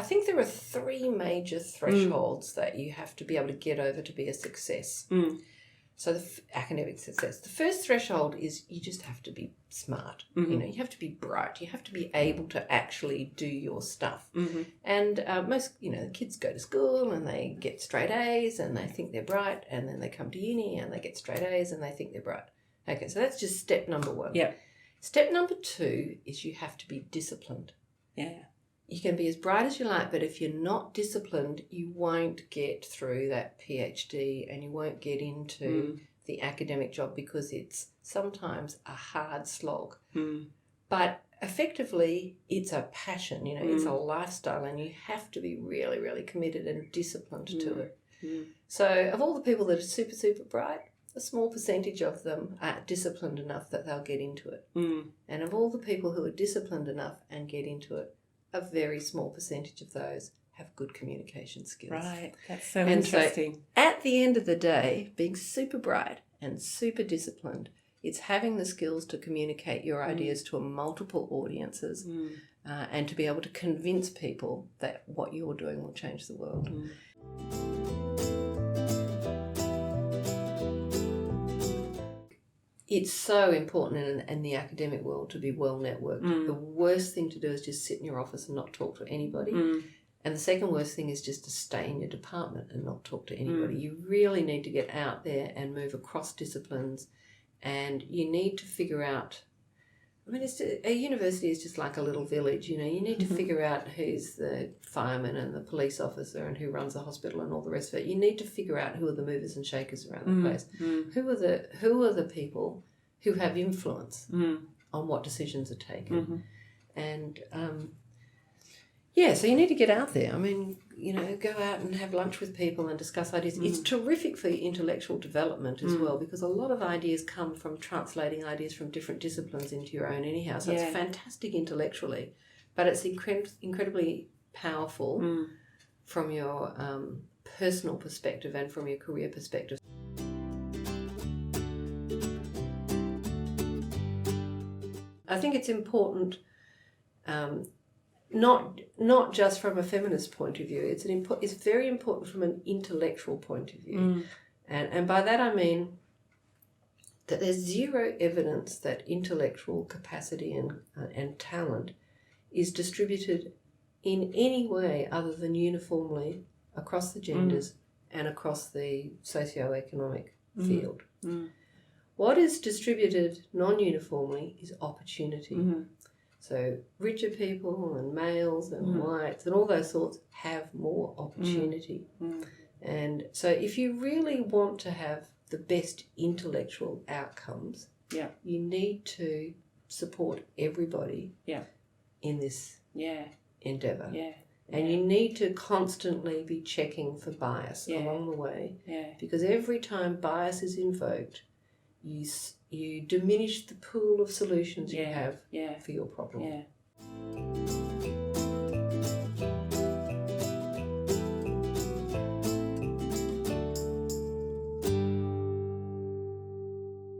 think there are 3 major thresholds that you have to be able to get over to be a success. So academic success. The first threshold is you just have to be smart. You know, you have to be bright. You have to be able to actually do your stuff. And most, you know, kids go to school and they get straight A's and they think they're bright, and then they come to uni and they get straight A's and they think they're bright. Okay, so that's just step number 1. Yeah. Step number 2 is you have to be disciplined. Yeah. You can be as bright as you like, but if you're not disciplined, you won't get through that PhD and you won't get into the academic job, because it's sometimes a hard slog. But effectively, it's a passion, you know, it's a lifestyle, and you have to be really, really committed and disciplined to it. So of all the people that are super, super bright, a small percentage of them are disciplined enough that they'll get into it. And of all the people who are disciplined enough and get into it, a very small percentage of those have good communication skills. Right, that's so interesting. So at the end of the day, being super bright and super disciplined, it's having the skills to communicate your ideas to multiple audiences and to be able to convince people that what you're doing will change the world. It's so important in the academic world to be well networked. The worst thing to do is just sit in your office and not talk to anybody. And the second worst thing is just to stay in your department and not talk to anybody. You really need to get out there and move across disciplines, and you need to figure out, I mean, a university is just like a little village, you know. You need to figure out who's the fireman and the police officer and who runs the hospital and all the rest of it. You need to figure out who are the movers and shakers around the place. Who are the people who have influence on what decisions are taken. And so you need to get out there. I mean, you know, go out and have lunch with people and discuss ideas. It's terrific for your intellectual development as well, because a lot of ideas come from translating ideas from different disciplines into your own anyhow. So it's fantastic intellectually, but it's incredibly powerful from your personal perspective and from your career perspective. I think it's important, not just from a feminist point of view. It's very important from an intellectual point of view, and by that I mean that there's zero evidence that intellectual capacity and talent is distributed in any way other than uniformly across the genders and across the socio-economic field. What is distributed non-uniformly is opportunity. So richer people and males and whites and all those sorts have more opportunity. And so if you really want to have the best intellectual outcomes, you need to support everybody in this endeavour. And you need to constantly be checking for bias along the way, because every time bias is invoked, you diminish the pool of solutions you have for your problem.